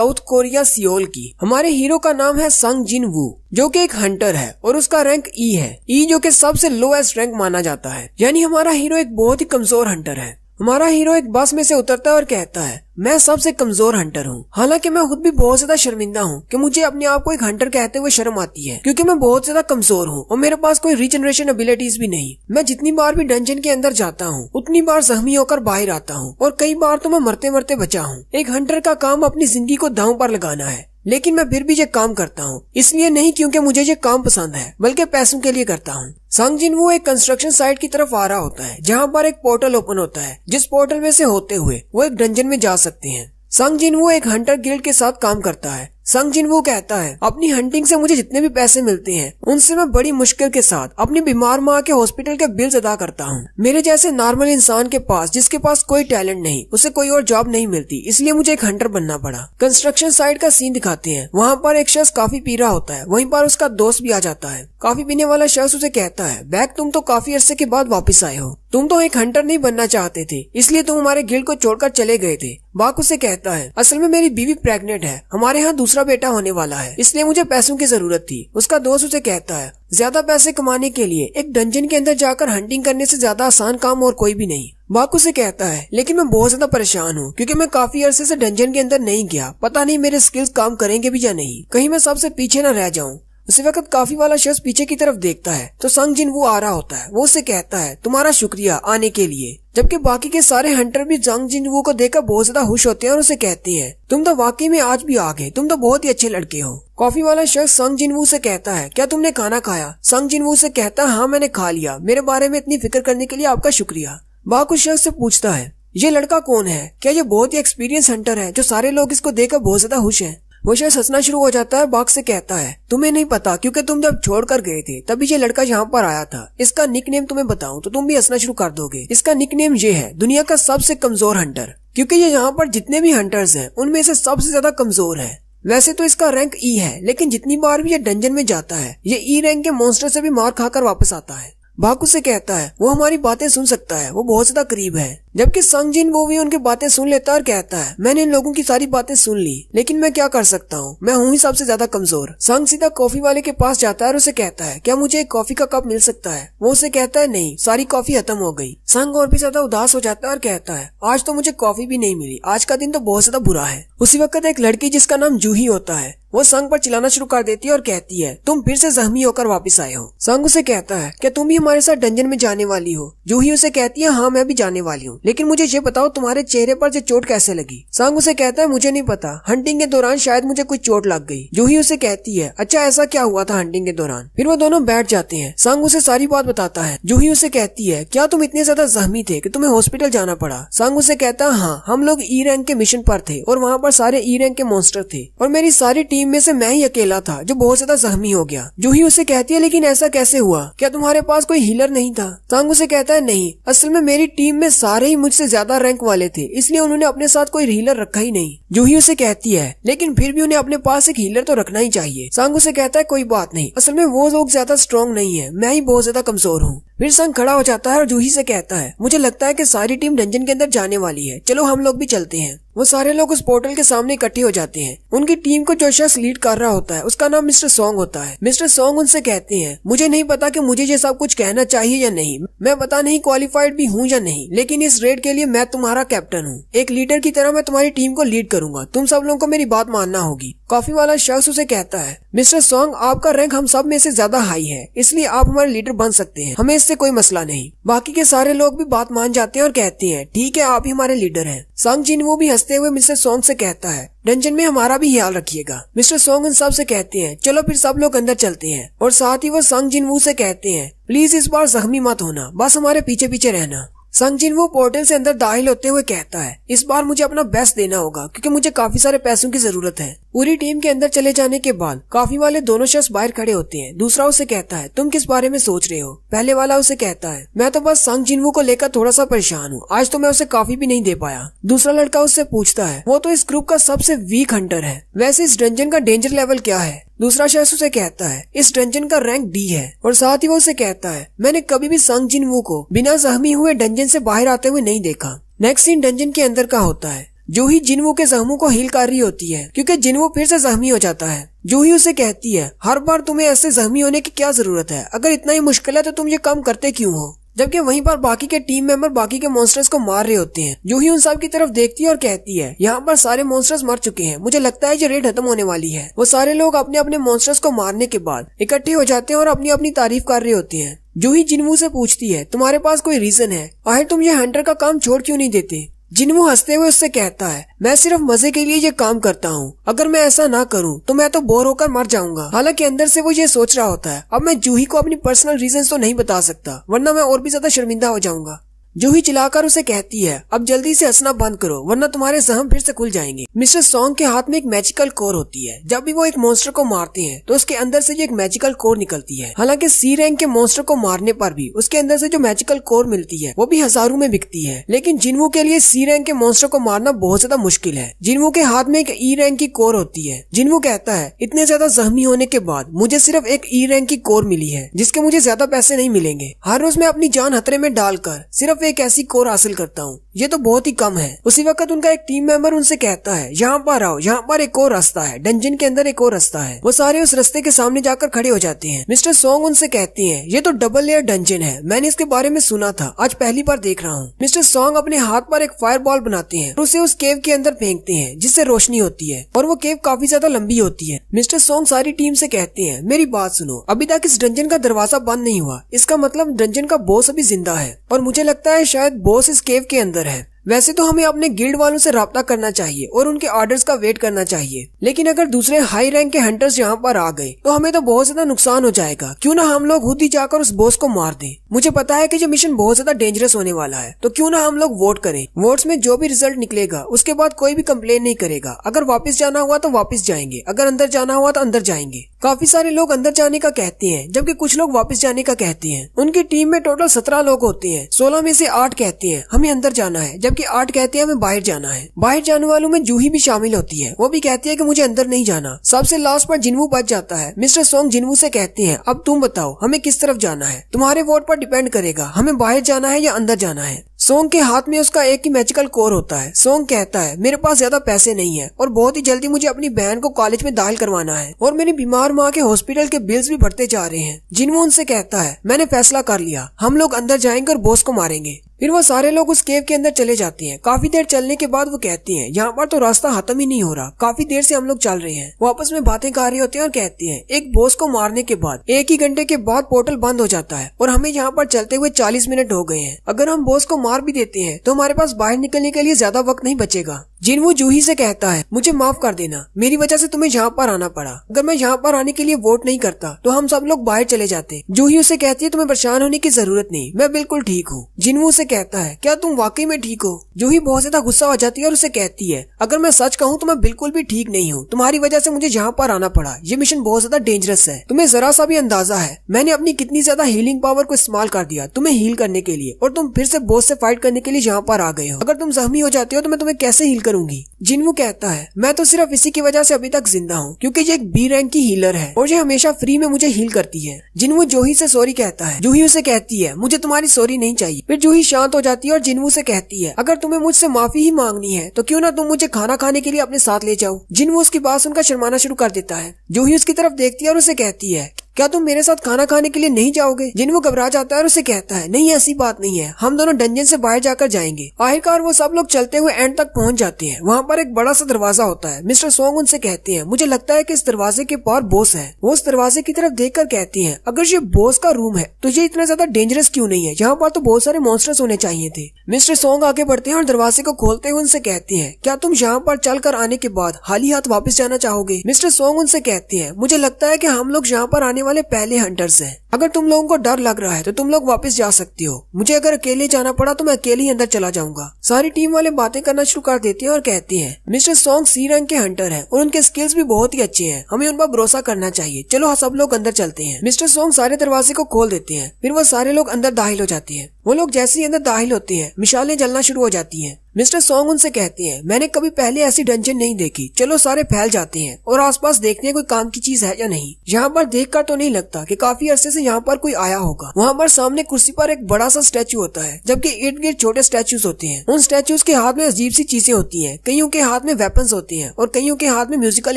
South Korea Seoul की। हमारे hero का नाम है संग जिन वू, जो कि एक हंटर है और उसका रैंक ई है। ई जो कि सबसे लोएस्ट रैंक माना जाता है, यानी हमारा हीरो एक बहुत ही कमजोर हंटर है। हमारा हीरो एक बस में से उतरता है और कहता है, मैं सबसे कमजोर हंटर हूँ। हालांकि मैं खुद भी बहुत ज्यादा शर्मिंदा हूँ कि मुझे अपने आप को एक हंटर कहते हुए शर्म आती है, क्योंकि मैं बहुत ज्यादा कमजोर हूँ और मेरे पास कोई रीजनरेशन एबिलिटीज भी नहीं। मैं जितनी बार भी डंजन के अंदर जाता हूँ उतनी बार जख्मी होकर बाहर आता हूँ और कई बार तो मैं मरते मरते बचा हूँ। एक हंटर का काम अपनी जिंदगी को दांव पर लगाना है, लेकिन मैं फिर भी ये काम करता हूँ, इसलिए नहीं क्योंकि मुझे ये काम पसंद है, बल्कि पैसों के लिए करता हूँ। संग जिन वो एक कंस्ट्रक्शन साइट की तरफ आ रहा होता है, जहाँ पर एक पोर्टल ओपन होता है, जिस पोर्टल में से होते हुए वो एक डंजन में जा सकते हैं। संग जिन वो एक हंटर गिल्ड के साथ काम करता है। संग जिन वो कहता है, अपनी हंटिंग से मुझे जितने भी पैसे मिलते हैं उनसे मैं बड़ी मुश्किल के साथ अपनी बीमार माँ के हॉस्पिटल के बिल्स अदा करता हूँ। मेरे जैसे नॉर्मल इंसान के पास, जिसके पास कोई टैलेंट नहीं, उसे कोई और जॉब नहीं मिलती, इसलिए मुझे एक हंटर बनना पड़ा। कंस्ट्रक्शन साइट का सीन दिखाते हैं। वहाँ पर एक शख्स काफी पी रहा होता है, वहीं पर उसका दोस्त भी आ जाता है। काफी पीने वाला शख्स उसे कहता है, बैक तुम तो काफी अरसे के बाद वापस आए हो, तुम तो एक हंटर नहीं बनना चाहते थे, इसलिए तुम हमारे गिल्ड को छोड़कर चले गए थे। बाक उसे कहता है, असल में मेरी बीवी प्रेग्नेंट है, हमारे यहाँ दूसरा बेटा होने वाला है, इसलिए मुझे पैसों की जरूरत थी। उसका दोस्त उसे कहता है, ज्यादा पैसे कमाने के लिए एक डंजन के अंदर जाकर हंटिंग करने से ज्यादा आसान काम और कोई भी नहीं। बाक उसे कहता है, लेकिन मैं बहुत ज्यादा परेशान हूँ, क्योंकि मैं काफी अरसे से डंजन के अंदर नहीं गया, पता नहीं मेरे स्किल्स काम करेंगे भी या नहीं, कहीं मैं सबसे पीछे न रह जाऊँ। उसी वक्त काफी वाला शख्स पीछे की तरफ देखता है तो संग जिन वो आ रहा होता है। वो उसे कहता है, तुम्हारा शुक्रिया आने के लिए। जबकि बाकी के सारे हंटर भी संग जिन वो को देखकर बहुत ज्यादा खुश होते हैं और उसे कहते हैं, तुम तो वाकई में आज भी आ गए, तुम तो बहुत ही अच्छे लड़के हो। कॉफी वाला शख्स संग जिन वो से कहता है, क्या तुमने खाना खाया? संग जिन वो से कहता है, हाँ मैंने खा लिया, मेरे बारे में इतनी फिक्र करने के लिए आपका शुक्रिया। बाक उस शख्स से पूछता है, ये लड़का कौन है? क्या ये बहुत ही एक्सपीरियंस हंटर है जो सारे लोग इसको देखकर बहुत ज्यादा खुश है? वो शख्स हंसना शुरू हो जाता है। बाक से कहता है, तुम्हें नहीं पता, क्योंकि तुम जब छोड़ कर गए थे तभी ये लड़का यहाँ पर आया था। इसका निकनेम तुम्हें बताऊं तो तुम भी हंसना शुरू कर दोगे। इसका निकनेम ये है, दुनिया का सबसे कमजोर हंटर, क्योंकि ये यहाँ पर जितने भी हंटर्स हैं उनमें से सबसे ज्यादा कमजोर है। वैसे तो इसका रैंक ई है, लेकिन जितनी बार भी ये डंजन में जाता है ये ई रैंक के मॉन्स्टर से भी मार खाकर वापस आता है। बाकू से कहता है, वो हमारी बातें सुन सकता है, वो बहुत ज्यादा करीब है। जबकि संग जिन वो भी उनकी बातें सुन लेता है और कहता है, मैंने इन लोगों की सारी बातें सुन ली, लेकिन मैं क्या कर सकता हूँ, मैं हूँ ही सबसे ज्यादा कमजोर। संग सीधा कॉफी वाले के पास जाता है और उसे कहता है, क्या मुझे एक कॉफी का कप मिल सकता है? वो उसे कहता है, नहीं, सारी कॉफी खत्म हो गई। संग और भी ज्यादा उदास हो जाता है और कहता है, आज तो मुझे कॉफी भी नहीं मिली, आज का दिन तो बहुत ज्यादा बुरा है। उसी वक्त एक लड़की जिसका नाम जूही होता है, वो संग पर चिल्लाना शुरू कर देती है और कहती है, तुम फिर से जख्मी होकर वापस आए हो। संग उसे कहता है, क्या तुम भी हमारे साथ डंजन में जाने वाली हो? जूही उसे कहती है, हाँ मैं भी जाने वाली हूँ, लेकिन मुझे ये बताओ तुम्हारे चेहरे पर ये चोट कैसे लगी? संग उसे कहता है, मुझे नहीं पता, हंटिंग के दौरान शायद मुझे कोई चोट लग गई। जूही उसे कहती है, अच्छा ऐसा क्या हुआ था हंटिंग के दौरान? फिर वो दोनों बैठ जाते हैं। संग उसे सारी बात बताता है। जूही उसे कहती है, क्या तुम इतने ज्यादा जख्मी थे कि तुम्हें हॉस्पिटल जाना पड़ा? संग उसे कहता है, हाँ, हम लोग ई रैंक के मिशन पर थे और वहाँ पर सारे ई रैंक के मॉन्स्टर थे और मेरी सारी टीम में से मैं ही अकेला था जो बहुत ज्यादा जख्मी हो गया। जूही उसे कहती है, लेकिन ऐसा कैसे हुआ? क्या तुम्हारे पास कोई हीलर नहीं था? संग उसे कहता है, नहीं, असल में मेरी टीम में सारे ही मुझसे ज्यादा रैंक वाले थे, इसलिए उन्होंने अपने साथ कोई हीलर रखा ही नहीं। जूही उसे कहती है, लेकिन फिर भी उन्हें अपने पास एक हीलर तो रखना ही चाहिए। संग उसे कहता है, कोई बात नहीं, असल में वो लोग ज्यादा स्ट्रॉन्ग नहीं है, मैं ही बहुत ज्यादा कमजोर हूँ। फिर संग खड़ा हो जाता है और जूही से कहता है, मुझे लगता है कि सारी टीम डंजन के अंदर जाने वाली है, चलो हम लोग भी चलते हैं। वो सारे लोग उस पोर्टल के सामने इकट्ठे हो जाते हैं। उनकी टीम को जो शख्स लीड कर रहा होता है उसका नाम मिस्टर सॉन्ग होता है। मिस्टर सॉन्ग उनसे कहते हैं, मुझे नहीं पता कि मुझे ये सब कुछ कहना चाहिए या नहीं, मैं पता नहीं क्वालिफाइड भी हूँ या नहीं, लेकिन इस रेड के लिए मैं तुम्हारा कैप्टन हूँ। एक लीडर की तरह मैं तुम्हारी टीम को लीड करूंगा, तुम सब लोगों को मेरी बात मानना होगी। कॉफी वाला शख्स उसे कहता है, मिस्टर सॉन्ग, आपका रैंक हम सब में से ज्यादा हाई है, इसलिए आप हमारे लीडर बन सकते हैं, हमें इससे कोई मसला नहीं। बाकी के सारे लोग भी बात मान जाते हैं और कहते हैं, ठीक है, आप ही हमारे लीडर हैं। संग जिन वो भी हंसते हुए मिस्टर सॉन्ग से कहता है, डंजन में हमारा भी ख्याल रखिएगा। मिस्टर सॉन्ग उन सब से कहते हैं, चलो फिर सब लोग अंदर चलते हैं। और साथ ही वो संग जिन वो से कहते हैं, प्लीज इस बार जख्मी मत होना, बस हमारे पीछे पीछे रहना। संग जिन वो पोर्टल से अंदर दाखिल होते हुए कहता है, इस बार मुझे अपना बेस्ट देना होगा, क्योंकि मुझे काफी सारे पैसों की जरूरत है। पूरी टीम के अंदर चले जाने के बाद काफी वाले दोनों शख्स बाहर खड़े होते हैं। दूसरा उसे कहता है, तुम किस बारे में सोच रहे हो? पहले वाला उसे कहता है, मैं तो बस संग जिनवू को लेकर थोड़ा सा परेशान हूँ, आज तो मैं उसे काफी भी नहीं दे पाया। दूसरा लड़का उससे पूछता है, वो तो इस ग्रुप का सबसे वीक हंटर है, वैसे इस डंजन का डेंजर लेवल क्या है? दूसरा शख्स उसे कहता है, इस डंजन का रैंक डी है। और साथ ही वो उसे कहता है, मैंने कभी भी संग जिनवू को बिना जख्मी हुए डंजन से बाहर आते हुए नहीं देखा। नेक्स्ट सीन डंजन के अंदर का होता है। जूही जिनवू के जख्मों को हील कर रही होती है क्योंकि जिनवू फिर से जख्मी हो जाता है। जूही उसे कहती है, हर बार तुम्हें ऐसे जख्मी होने की क्या जरूरत है? अगर इतना ही मुश्किल है तो तुम ये काम करते क्यों हो? जबकि वहीं पर बाकी के टीम मेंबर बाकी के मॉन्स्टर्स को मार रहे होते हैं। जूही उन सब की तरफ देखती है और कहती है, यहाँ पर सारे मॉन्स्टर्स मर चुके हैं, मुझे लगता है ये रेड खत्म होने वाली है। वो सारे लोग अपने अपने मॉन्स्टर्स को मारने के बाद इकट्ठे हो जाते हैं और अपनी अपनी तारीफ कर रहे होते हैं। जूही जिनवू से पूछती है, तुम्हारे पास कोई रीजन है? आखिर तुम ये हंटर का काम छोड़ क्यों नहीं देते? जिनवू हंसते हुए उससे कहता है, मैं सिर्फ मजे के लिए ये काम करता हूँ, अगर मैं ऐसा ना करूँ तो मैं तो बोर होकर मर जाऊंगा। हालांकि अंदर से वो ये सोच रहा होता है, अब मैं जूही को अपनी पर्सनल रीजंस तो नहीं बता सकता वरना मैं और भी ज्यादा शर्मिंदा हो जाऊंगा। जूही चिल्लाकर उसे कहती है, अब जल्दी से हंसना बंद करो वरना तुम्हारे जख्म फिर से खुल जाएंगे। मिस्टर सॉन्ग के हाथ में एक मैजिकल कोर होती है। जब भी वो एक मॉन्स्टर को मारते हैं तो उसके अंदर से एक मैजिकल कोर निकलती है। हालांकि सी रैंक के मॉन्स्टर को मारने पर भी उसके अंदर से जो मैजिकल कोर मिलती है वो भी हजारों में बिकती है, लेकिन जिनवू के लिए सी रैंक के मॉन्स्टर को मारना बहुत ज्यादा मुश्किल है। जिनवू के हाथ में एक ई रैंक की कोर होती है। जिनवू कहता है, इतने ज्यादा जख्मी होने के बाद मुझे सिर्फ एक ई रैंक की कोर मिली है जिसके मुझे ज्यादा पैसे नहीं मिलेंगे। हर रोज मैं अपनी जान खतरे में डालकर सिर्फ एक ऐसी कोर हासिल करता हूँ, ये तो बहुत ही कम है। उसी वक्त उनका एक टीम मेंबर उनसे कहता है, यहाँ पर आओ, यहाँ पर एक और रास्ता है, डंजन के अंदर एक और रास्ता है। वो सारे उस रास्ते के सामने जाकर खड़े हो जाते हैं। मिस्टर सॉन्ग उनसे कहते हैं, ये तो डबल लेयर डंजन है, मैंने इसके बारे में सुना था, आज पहली बार देख रहा हूँ। मिस्टर सॉन्ग अपने हाथ पर एक फायर बॉल बनाते हैं और उसे उस केव के अंदर फेंकते हैं जिससे रोशनी होती है और वो केव काफी ज्यादा लंबी होती है। मिस्टर सॉन्ग सारी टीम से कहते हैं, मेरी बात सुनो, अभी तक इस डंजन का दरवाजा बंद नहीं हुआ, इसका मतलब डंजन का बॉस अभी जिंदा है और मुझे लगता है शायद बॉस इस केव के अंदर है। वैसे तो हमें अपने गिल्ड वालों से राब्ता करना चाहिए और उनके ऑर्डर्स का वेट करना चाहिए, लेकिन अगर दूसरे हाई रैंक के हंटर्स यहाँ पर आ गए तो हमें तो बहुत ज्यादा नुकसान हो जाएगा। क्यों ना हम लोग खुद ही जाकर उस बॉस को मार दें। मुझे पता है कि ये मिशन बहुत ज्यादा डेंजरस होने वाला है, तो क्यों ना हम लोग वोट करें। वोट्स में जो भी रिजल्ट निकलेगा उसके बाद कोई भी कंप्लेन नहीं करेगा। अगर वापस जाना हुआ तो वापस जाएंगे, अगर अंदर जाना हुआ तो अंदर जाएंगे। काफी सारे लोग अंदर जाने का कहते हैं जबकि कुछ लोग वापस जाने का कहते हैं। उनकी टीम में टोटल 17 लोग होते हैं। 16 में से 8 कहते हैं हमें अंदर जाना है, जबकि 8 कहते हैं हमें बाहर जाना है। बाहर जाने वालों में जूही भी शामिल होती है, वो भी कहती है कि मुझे अंदर नहीं जाना। सबसे लास्ट पर जिनवू बच जाता है। मिस्टर सॉन्ग जिनवू से कहते हैं, अब तुम बताओ हमें किस तरफ जाना है, तुम्हारे वोट पर डिपेंड करेगा हमें बाहर जाना है या अंदर जाना है। सॉन्ग के हाथ में उसका एक ही मैजिकल कोर होता है। सॉन्ग कहता है, मेरे पास ज्यादा पैसे नहीं है और बहुत ही जल्दी मुझे अपनी बहन को कॉलेज में दाखिल करवाना है और मेरी बीमार माँ के हॉस्पिटल के बिल्स भी बढ़ते जा रहे हैं। जिनवू उनसे कहता है, मैंने फैसला कर लिया, हम लोग अंदर जाएंगे और बॉस को मारेंगे। फिर वो सारे लोग उस केव के अंदर चले जाते हैं। काफी देर चलने के बाद वो कहती हैं, यहाँ पर तो रास्ता खत्म ही नहीं हो रहा, काफी देर से हम लोग चल रहे हैं। वो आपस में बातें कर रहे होते हैं और कहती हैं, एक बॉस को मारने के बाद 1 ही घंटे के बाद पोर्टल बंद हो जाता है और हमें यहाँ पर चलते हुए 40 मिनट हो गए हैं। अगर हम बॉस को मार भी देते हैं तो हमारे पास बाहर निकलने के लिए ज्यादा वक्त नहीं बचेगा। जिनवू जूही से कहता है, मुझे माफ कर देना, मेरी वजह से तुम्हें यहाँ पर आना पड़ा। अगर मैं यहाँ पर आने के लिए वोट नहीं करता तो हम सब लोग बाहर चले जाते। जूही उसे कहती है, तुम्हें परेशान होने की जरूरत नहीं, मैं बिल्कुल ठीक हूँ। जिनवू उसे कहता है, क्या तुम वाकई में ठीक हो? जूही बहुत ज्यादा गुस्सा हो जाती है और उसे कहती है, अगर मैं सच कहूँ तो मैं बिल्कुल भी ठीक नहीं हूँ, तुम्हारी वजह से मुझे यहाँ पर आना पड़ा। ये मिशन बहुत ज्यादा डेंजरस है, तुम्हें जरा सा भी अंदाजा है मैंने अपनी कितनी ज्यादा हीलिंग पावर को इस्तेमाल कर दिया तुम्हें हील करने के लिए, और तुम फिर से बॉस से फाइट करने के लिए यहाँ पर आ गए हो। अगर तुम जख्मी हो जाते हो तो मैं तुम्हें कैसे हील करूंगी? जिनवू कहता है, मैं तो सिर्फ इसी की वजह से अभी तक जिंदा हूँ क्योंकि ये एक बी रैंक की हीलर है और ये हमेशा फ्री में मुझे हील करती है। जिनवू जूही से सॉरी कहता है। जूही उसे कहती है, मुझे तुम्हारी सॉरी नहीं चाहिए। फिर जूही शांत हो जाती है और जिनवू से कहती है, अगर तुम्हें मुझसे माफी ही मांगनी है तो क्यों ना तुम मुझे खाना खाने के लिए अपने साथ ले जाओ। जिनवू उसकी बात सुनकर शर्माना शुरू कर देता है। जूही उसकी तरफ देखती है और उसे कहती है, क्या तुम मेरे साथ खाना खाने के लिए नहीं जाओगे? जिनवू घबरा जाता है और उसे कहता है, नहीं ऐसी बात नहीं है, हम दोनों डंजन से बाहर जाकर जाएंगे। आखिरकार वो सब लोग चलते हुए एंड तक पहुंच जाते हैं। वहाँ पर एक बड़ा सा दरवाजा होता है। मिस्टर सॉन्ग उनसे कहते हैं, मुझे लगता है कि इस दरवाजे के पार बॉस है। वो उस दरवाजे की तरफ देखकर कहती हैं, अगर ये बॉस का रूम है तो ये इतना ज्यादा डेंजरस क्यों नहीं है? यहाँ पर तो बहुत सारे मॉन्स्टर्स होने चाहिए थे। मिस्टर सॉन्ग आगे बढ़ते हैं और दरवाजे को खोलते हुए उनसे कहते हैं, क्या तुम यहाँ पर चल कर आने के बाद खाली हाथ वापस जाना चाहोगे? मिस्टर सॉन्ग उनसे कहते हैं, मुझे लगता है कि हम लोग यहाँ पर आने वाले पहले हंटर्स हैं। अगर तुम लोगों को डर लग रहा है तो तुम लोग वापस जा सकती हो। मुझे अगर अकेले जाना पड़ा तो मैं अकेले ही अंदर चला जाऊंगा। सारी टीम वाले बातें करना शुरू कर देते हैं और कहते हैं, मिस्टर सॉन्ग सी रैंक के हंटर हैं और उनके स्किल्स भी बहुत ही अच्छे हैं, हमें उन पर भरोसा करना चाहिए। चलो सब लोग अंदर चलते हैं। मिस्टर सॉन्ग सारे दरवाजे को खोल देते हैं। फिर वो सारे लोग अंदर दाखिल हो जाते हैं। वो लोग जैसे ही अंदर दाखिल होते हैं मिसालें जलना शुरू हो जाती हैं। मिस्टर सॉन्ग उनसे कहते हैं, मैंने कभी पहले ऐसी डंजन नहीं देखी, चलो सारे फैल जाते हैं और आसपास देखते हैं कोई काम की चीज है या नहीं। यहाँ पर देखकर तो नहीं लगता कि काफी अरसे से से यहाँ पर कोई आया होगा। वहाँ पर सामने कुर्सी पर एक बड़ा सा स्टैचू होता है, जबकि इर्द गिर्द छोटे स्टैचूज होते हैं। उन स्टैचूज के हाथ में अजीब सी चीजें होती हैं, कईयों के हाथ में वेपन्स होते हैं और कईयों के हाथ में म्यूजिकल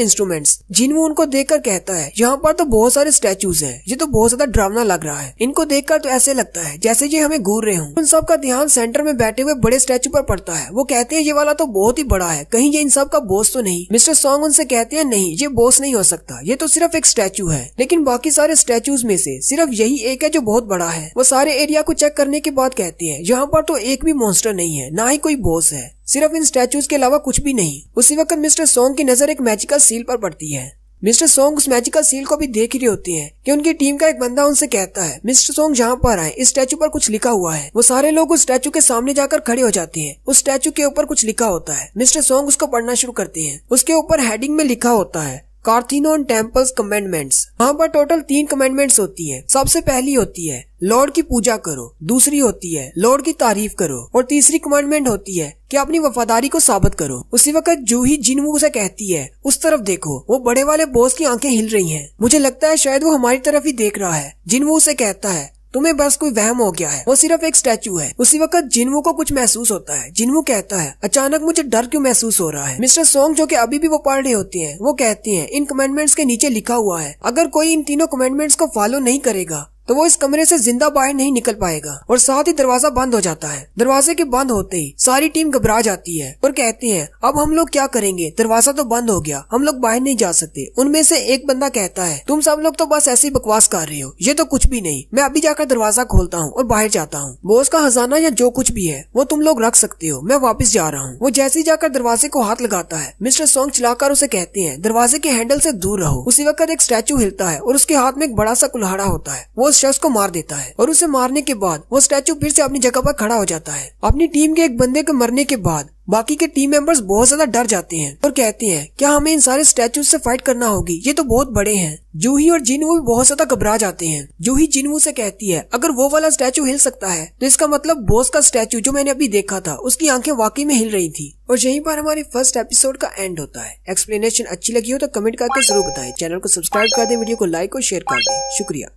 इंस्ट्रूमेंट्स। जिनवू उनको देखकर कहता है, यहाँ पर तो बहुत सारे स्टैचूज हैं, ये तो बहुत ज्यादा डरावना लग रहा है। इनको देखकर तो ऐसे लगता है जैसे ये हमें घूर रहे हों। उन सब का ध्यान सेंटर में बैठे हुए बड़े स्टैचू पर पड़ता है। वो कहते हैं ये वाला तो बहुत ही बड़ा है, कहीं ये इन सब का बॉस तो नहीं। मिस्टर सॉन्ग उनसे कहते हैं नहीं, ये बॉस नहीं हो सकता, ये तो सिर्फ एक स्टैचू है। लेकिन बाकी सारे स्टैचूज में से सिर्फ यही एक है जो बहुत बड़ा है। वो सारे एरिया को चेक करने के बाद कहते हैं यहाँ पर तो एक भी मॉन्स्टर नहीं है, ना ही कोई बॉस है, सिर्फ इन स्टैचूज के अलावा कुछ भी नहीं। उसी वक्त मिस्टर सॉन्ग की नजर एक मैजिकल सील पर पड़ती है। मिस्टर सॉन्ग उस मैजिकल सील को भी देख रहे होते हैं कि उनकी टीम का एक बंदा उनसे कहता है, मिस्टर सॉन्ग जहाँ पर आए, इस स्टैचू पर कुछ लिखा हुआ है। वो सारे लोग उस स्टैचू के सामने जाकर खड़े हो जाते हैं। उस स्टैचू के ऊपर कुछ लिखा होता है। मिस्टर सॉन्ग उसको पढ़ना शुरू करते हैं। उसके ऊपर हेडिंग में लिखा होता है कार्थीनोन टेम्पल्स कमेंडमेंट्स। वहाँ पर टोटल 3 कमेंडमेंट्स होती है। सबसे पहली होती है लॉर्ड की पूजा करो, दूसरी होती है लॉर्ड की तारीफ करो और तीसरी कमांडमेंट होती है कि अपनी वफादारी को साबित करो। उसी वक्त जूही जिनवू से कहती है, उस तरफ देखो, वो बड़े वाले बॉस की आंखें हिल रही हैं। मुझे लगता है शायद वो हमारी तरफ ही देख रहा है। जिनवू से कहता है, तुम्हें बस कोई वहम हो गया है, वो सिर्फ एक स्टैचू है। उसी वक्त जिनवू को कुछ महसूस होता है। जिनवू कहता है, अचानक मुझे डर क्यों महसूस हो रहा है। मिस्टर सॉन्ग जो कि अभी भी वो पढ़ रहे होते हैं, वो कहते हैं इन कमेंडमेंट्स के नीचे लिखा हुआ है अगर कोई इन तीनों कमेंडमेंट्स को फॉलो नहीं करेगा तो वो इस कमरे से जिंदा बाहर नहीं निकल पाएगा। और साथ ही दरवाजा बंद हो जाता है। दरवाजे के बंद होते ही सारी टीम घबरा जाती है और कहते हैं, अब हम लोग क्या करेंगे, दरवाजा तो बंद हो गया, हम लोग बाहर नहीं जा सकते। उनमें से एक बंदा कहता है, तुम सब लोग तो बस ऐसे ही बकवास कर रहे हो, ये तो कुछ भी नहीं, मैं अभी जाकर दरवाजा खोलता हूँ और बाहर जाता हूँ। बॉस का खजाना या जो कुछ भी है वो तुम लोग रख सकते हो, मैं वापस जा रहा हूँ। वो जैसे ही जाकर दरवाजे को हाथ लगाता है, मिस्टर सॉन्ग चिल्लाकर उसे कहते हैं, दरवाजे के हैंडल से दूर रहो। उसी वक्त एक स्टैचू हिलता है और उसके हाथ में एक बड़ा सा कुल्हाड़ा होता है। वो उस शख्स को मार देता है और उसे मारने के बाद वो स्टैचू फिर से अपनी जगह पर खड़ा हो जाता है। अपनी टीम के एक बंदे के मरने के बाद बाकी के टीम मेंबर्स बहुत ज्यादा डर जाते हैं और कहते हैं, क्या हमें इन सारे स्टैचूज से फाइट करना होगी, ये तो बहुत बड़े हैं। जूही और जिनवू भी बहुत ज्यादा घबरा जाते हैं। जूही जिनवू से कहती है, अगर वो वाला स्टैचू हिल सकता है तो इसका मतलब बॉस का स्टैचू जो मैंने अभी देखा था उसकी आंखें वाकई में हिल रही थी। और यहीं पर हमारी फर्स्ट एपिसोड का एंड होता है। एक्सप्लेनेशन अच्छी लगी हो तो कमेंट करके जरूर बताएं। चैनल को सब्सक्राइब कर दें, वीडियो को लाइक और शेयर कर दें। शुक्रिया।